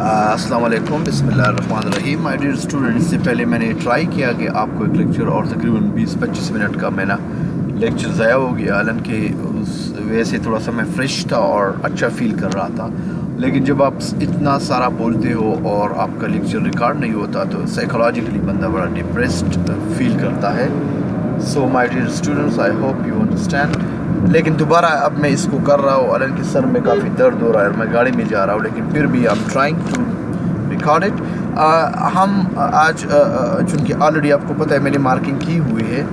अस्सलाम वालेकुम, बिस्मिल्लाहिर्रहमानिर्रहीम। माय डियर स्टूडेंट, इससे पहले मैंने ट्राई किया कि आपको एक लेक्चर और तकरीबन 20-25 मिनट का मेरा लेक्चर ज़ाया हो गया, हालांकि उस वजह से थोड़ा सा मैं फ्रेश था और अच्छा फील कर रहा था। लेकिन जब आप इतना सारा बोलते हो और आपका लेक्चर रिकॉर्ड नहीं होता तो साइकोलॉजिकली बंदा बड़ा डिप्रेस्ड फील करता है। So my dear students, I hope you understand. लेकिन दोबारा अब मैं इसको कर रहा हूँ, हालांकि सर में काफ़ी दर्द हो रहा है, मैं गाड़ी में जा रहा हूँ, लेकिन फिर भी I am trying to record it. हम आज चूँकि ऑलरेडी आपको पता है मैंने मार्किंग की हुई है,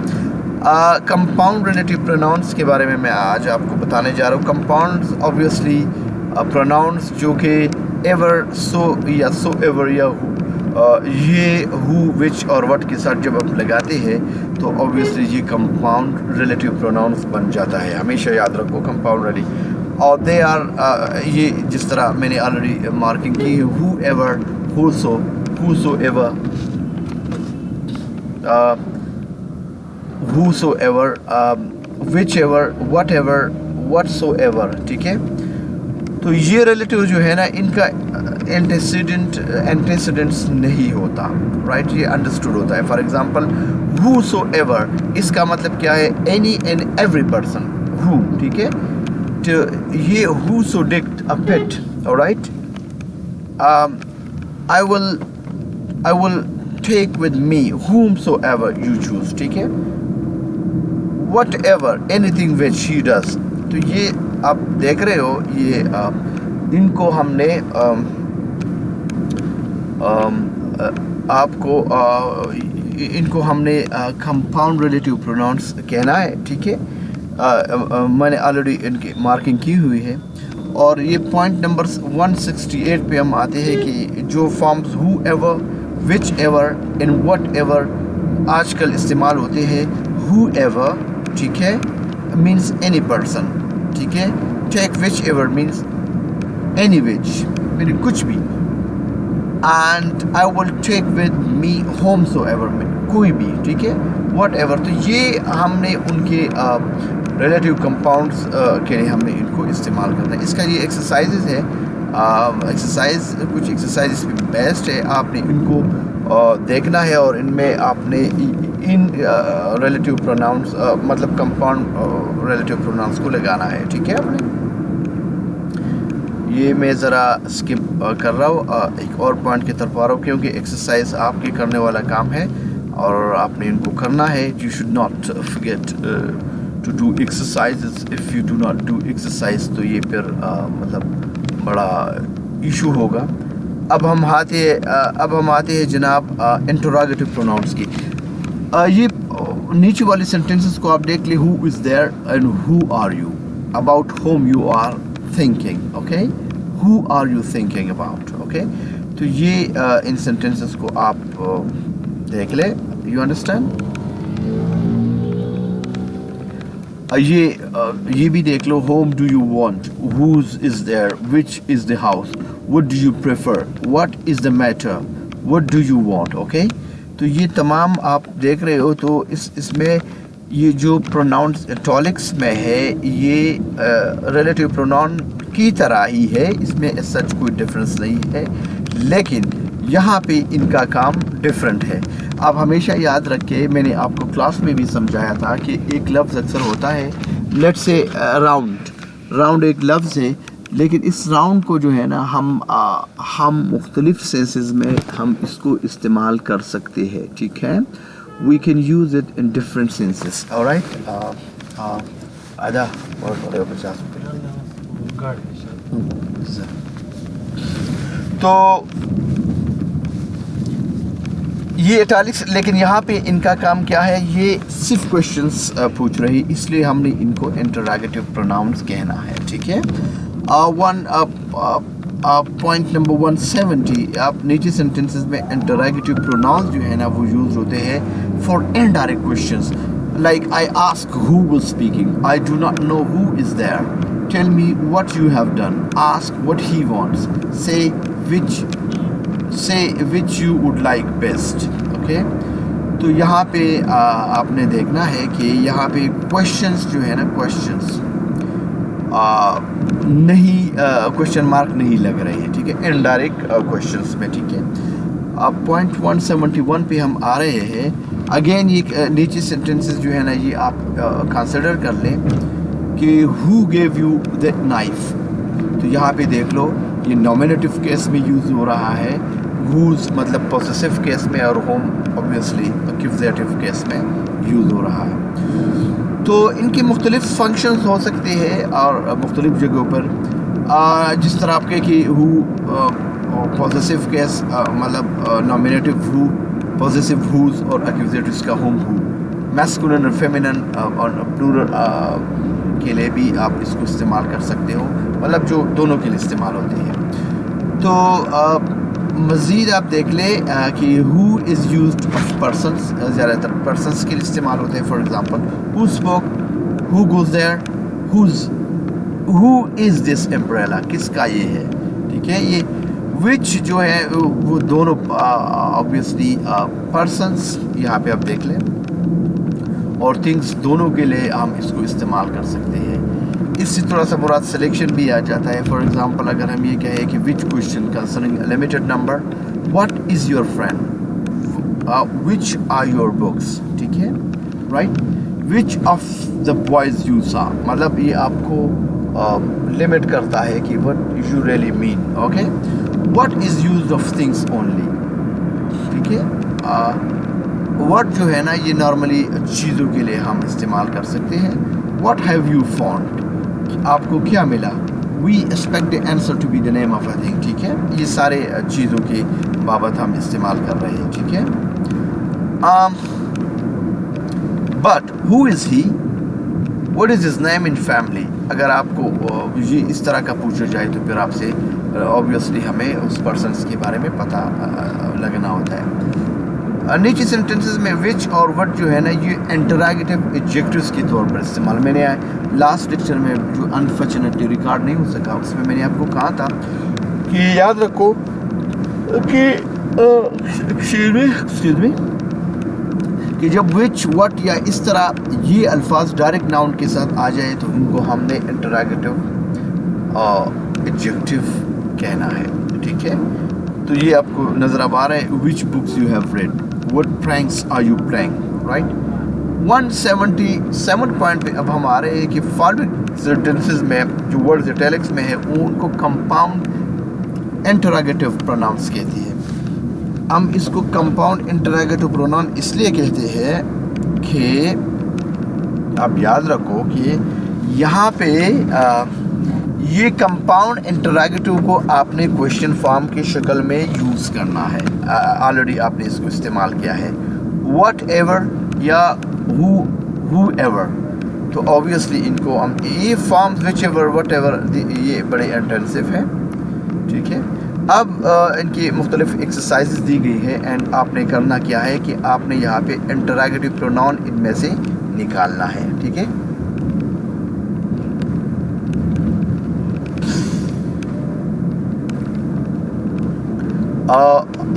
कंपाउंड रिलेटिव प्रोनाउंस के बारे में मैं आज आपको बताने जा रहा हूँ। कंपाउंड्स ऑब्वियसली प्रोनाउंस जो कि एवर, सो या सो एवर या ये हु, विच और व्हाट के साथ जब आप लगाते हैं तो ऑब्वियसली ये कंपाउंड रिलेटिव प्रोनाउंस बन जाता है। हमेशा याद रखो कंपाउंड रिलेटिव, और दे आर ये जिस तरह मैंने ऑलरेडी मार्किंग की है, whoever, whosoever, whosoever, whichever, whatever, whatsoever, ठीक है। तो ये रिलेटिव जो है ना, इनका एंटेसिडेंट्स नहीं होता, राइट, ये अंडरस्टूड होता है। फॉर एग्जांपल whosoever, इसका मतलब क्या है? Any and every person, who, ठीक है। तो ये whoso dict a pet, alright, I will take with me whomsoever you choose, ठीक है। whatever, anything which he does, तो ये आप देख रहे हो, ये इनको हमने आपको इनको हमने कंपाउंड रिलेटिव प्रोनाउंस कहना है, ठीक है। मैंने ऑलरेडी इनकी मार्किंग की हुई है, और ये पॉइंट नंबर 168 पे हम आते हैं कि जो forms who ever, which ever and what ever आजकल इस्तेमाल होते हैं। हु एवर, ठीक है, मीन्स एनी पर्सन, ठीक है। Take whichever means any which, मेरे कुछ भी। And I will take with me home so ever, कोई भी, ठीक है। वट एवर, तो ये हमने उनके रिलेटिव कंपाउंड्स के लिए हमने इनको इस्तेमाल करना है। इसका ये एक्सरसाइजेज है, कुछ एक्सरसाइज बेस्ट है, आपने इनको देखना है और इनमें आपने इन रिलेटिव प्रोनाउंस मतलब कंपाउंड रिलेटिव प्रोनाउंस को लगाना है, ठीक है। आपने ये मैं ज़रा स्किप कर रहा हूँ, एक और पॉइंट की तरफ आ रहा हूँ, क्योंकि एक्सरसाइज आपके करने वाला काम है और आपने इनको करना है। You should not forget to do exercises. If you do not do exercise तो ये फिर मतलब बड़ा इशू होगा। अब हम आते हैं जनाब इंटरोगेटिव प्रोनाउंस की। ये नीचे वाली सेंटेंसेस को आप देख ले, who is there and who are you, about whom you are thinking, okay, who are you thinking about, okay. तो ये इन सेंटेंसेस को आप देख ले, यू अंडरस्टैंड। ये भी देख लो, whom do you want, whose is there, which is the house, what do you prefer, what is the matter, what do you want, okay। तो ये तमाम आप देख रहे हो। तो इसमें ये जो प्रोनाउंस इटैलिक्स में है, ये रिलेटिव प्रोनाउन की तरह ही है, इसमें सच कोई डिफरेंस नहीं है, लेकिन यहाँ पे इनका काम डिफरेंट है। आप हमेशा याद रखें, मैंने आपको क्लास में भी समझाया था कि एक लफ्ज़ अक्सर होता है, लेट्स से राउंड एक लफ्ज़ है, लेकिन इस राउंड को जो है ना हम मुख्तलिफ सेंसेस में हम इसको इस्तेमाल कर सकते हैं, ठीक है। We can use it in different senses, alright. आधा और 50 तो ये इटैलिक्स, लेकिन यहाँ पे इनका काम क्या है, ये सिर्फ क्वेश्चंस पूछ रही, इसलिए हमने इनको इंटरोगेटिव प्रोनाउंस कहना है, ठीक है। पॉइंट नंबर 170, आप नीचे सेंटेंसेस में इंटरोगेटिव प्रोनाउंस जो है ना वो यूज होते हैं for indirect questions, like I ask who was speaking, I do not know who is there, tell me what you have done, ask what he wants, say which you would like best, okay. तो यहाँ पे आपने देखना है कि यहाँ पे questions जो है ना, क्वेश्चंस नहीं, क्वेश्चन मार्क नहीं लग रहे हैं, ठीक है। ठीक है, इनडायरेक्ट क्वेश्चंस में, ठीक है। अब पॉइंट 171 पे हम आ रहे हैं। अगेन ये नीचे सेंटेंसेस जो है ना, ये आप कंसिडर कर लें कि who gave you the knife, तो यहाँ पे देख लो ये नॉमिनेटिव केस में यूज़ हो रहा है, हुज मतलब पॉसेसिव केस में, और होम ऑब्वियसली एक्यूजेटिव केस में यूज़ हो रहा है। तो इनके मुख्तलिफ फंक्शंस हो सकते हैं और मुख्तलिफ जगहों पर, जिस तरह आपके कि हु पॉसेसिव केस मतलब नॉमिनेटिव हु, पॉसेसिव हुज और एक्यूजेटिव्स का होम हु, मैस्कुलिन और फेमिनिन और प्लूरल के लिए भी आप इसको इस्तेमाल कर सकते हो, मतलब जो दोनों के लिए इस्तेमाल होते हैं। तो मज़ीद आप देख लें कि who is used of persons, ज़्यादातर पर्सन्स के लिए इस्तेमाल होते हैं। For example who spoke, who goes there, who is this umbrella, किसका ये है, ठीक है। ये विच जो है वो दोनों ऑब्वियसली पर्सन्स यहाँ पे आप देख लें, और थिंग्स दोनों के लिए हम इसको इस्तेमाल कर सकते हैं। इससे थोड़ा सा मुराद सिलेक्शन भी आ जाता है। फॉर एग्जांपल अगर हम ये कहें कि which question concerning limited number, what is your friend, which are your books, ठीक है, right. Which of the boys you saw, मतलब ये आपको लिमिट करता है कि what you really mean, okay. What is used of things only, ठीक है। व्हाट जो है ना, ये नॉर्मली चीज़ों के लिए हम इस्तेमाल कर सकते हैं। व्हाट हैव यू फाउंड, आपको क्या मिला। We expect the answer to be the name of a thing, ठीक है। ये सारे चीज़ों की बाबत हम इस्तेमाल कर रहे हैं, ठीक है। But who is he, what is his name in family, अगर आपको ये इस तरह का पूछा जाए तो फिर आपसे ऑब्वियसली हमें उस पर्सन के बारे में पता लगना होता है। नीचे सेंटेंसेस में विच और व्हाट जो है ना, ये इंटररोगेटिव एडजेक्टिव्स के तौर पर इस्तेमाल, मैंने लास्ट लेक्चर में जो अनफॉर्चुनेटली रिकॉर्ड नहीं हो सका उसमें मैंने आपको कहा था कि याद रखो कि एक्सक्यूज मी कि जब विच, व्हाट या इस तरह ये अल्फाज डायरेक्ट नाउन के साथ आ जाए तो इनको हमने इंटररोगेटिव एडजेक्टिव कहना है, ठीक है। तो ये आपको नजर आ रहा है, which books you have read, what pranks are you playing, right. 177 point पे अब हम आ रहे हैं कि फॉलोइंग सेंटेंसेस में जो वर्ड्स इटैलिक्स में है उनको कंपाउंड इंटररोगेटिव प्रोनाउंस कहती है। हम इसको कंपाउंड इंटररोगेटिव प्रोनाउन इसलिए कहते हैं कि आप याद रखो कि यहाँ पे ये कंपाउंड इंटररोगेटिव को आपने क्वेश्चन फॉर्म की शक्ल में यूज़ करना है। ऑलरेडी आपने इसको इस्तेमाल किया है, व्हाट एवर या हु एवर, तो ऑब्वियसली इनको हम ये forms which ever what ever ये बड़े इंटेंसिव हैं, ठीक है। अब इनकी मुख्तलिफ एक्सरसाइजेज दी गई है एंड आपने करना क्या है कि आपने यहाँ पे इंटररोगेटिव प्रोनाउन इनमें से निकालना है, ठीक है।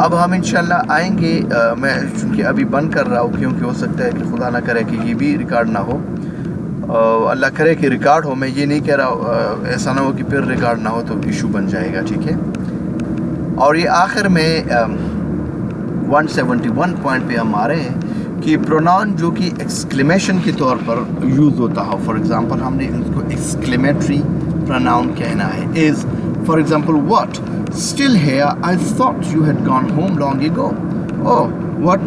अब हम इंशाल्लाह आएंगे, मैं चूँकि अभी बंद कर रहा हूँ क्योंकि हो सकता है कि खुदा ना करे कि ये भी रिकॉर्ड ना हो, अल्लाह करे कि रिकॉर्ड हो, मैं ये नहीं कह रहा ऐसा ना हो कि फिर रिकॉर्ड ना हो तो इशू बन जाएगा, ठीक है। और ये आखिर में 171 पॉइंट पे हम आ रहे हैं कि प्रोनाउन जो कि एक्सक्लेमेशन के तौर पर यूज़ होता हो। फॉर एग्जांपल हमने इसको एक्सक्लेमेटरी प्रोनाउन कहना है। Is for example what, still here, I thought you had gone home long ago. Oh what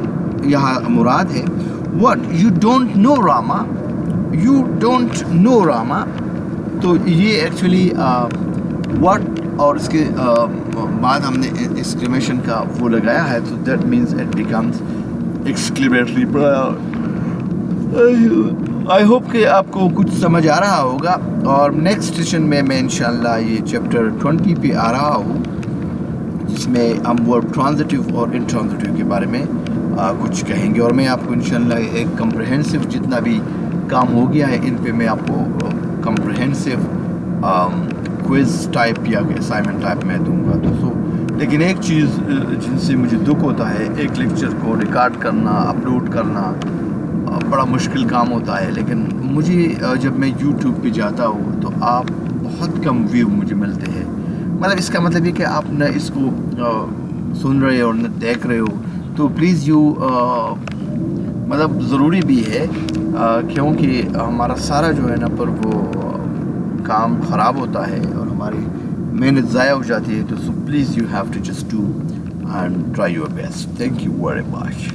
यहाँ मुराद है what, you don't know Rama, you don't know Rama, तो ये एक्चुअली व्हाट और इसके बाद हमने एक्सक्लेमेशन का वो लगाया है, तो that means it becomes exclamatory pronoun. I hope कि आपको कुछ समझ आ रहा होगा और नेक्स्ट सेशन में मैं इंशाल्लाह ये चैप्टर 20 पे आ रहा हूँ जिसमें हम वर्ब ट्रांजिटिव और इंट्रांजिटिव के बारे में कुछ कहेंगे और मैं आपको इंशाल्लाह एक कम्प्रहेंसिव जितना भी काम हो गया है इन पे मैं आपको कम्प्रहेंसिव क्विज़ टाइप या असाइनमेंट टाइप में दूंगा दोस्तों। लेकिन एक चीज़ जिनसे मुझे दुख होता है, एक लेक्चर को रिकॉर्ड करना, अपलोड करना बड़ा मुश्किल काम होता है, लेकिन मुझे जब मैं YouTube पे जाता हूँ तो आप बहुत कम व्यू मुझे मिलते हैं, مطلب اس کا مطلب یہ کہ آپ نہ اس کو سن رہے ہو اور نہ دیکھ رہے ہو تو پلیز یو مطلب ضروری بھی ہے کیونکہ ہمارا سارا جو ہے نا پر وہ کام خراب ہوتا ہے اور ہماری محنت ضائع ہو جاتی ہے. تو so please you have to just do and try your best. Thank you very much.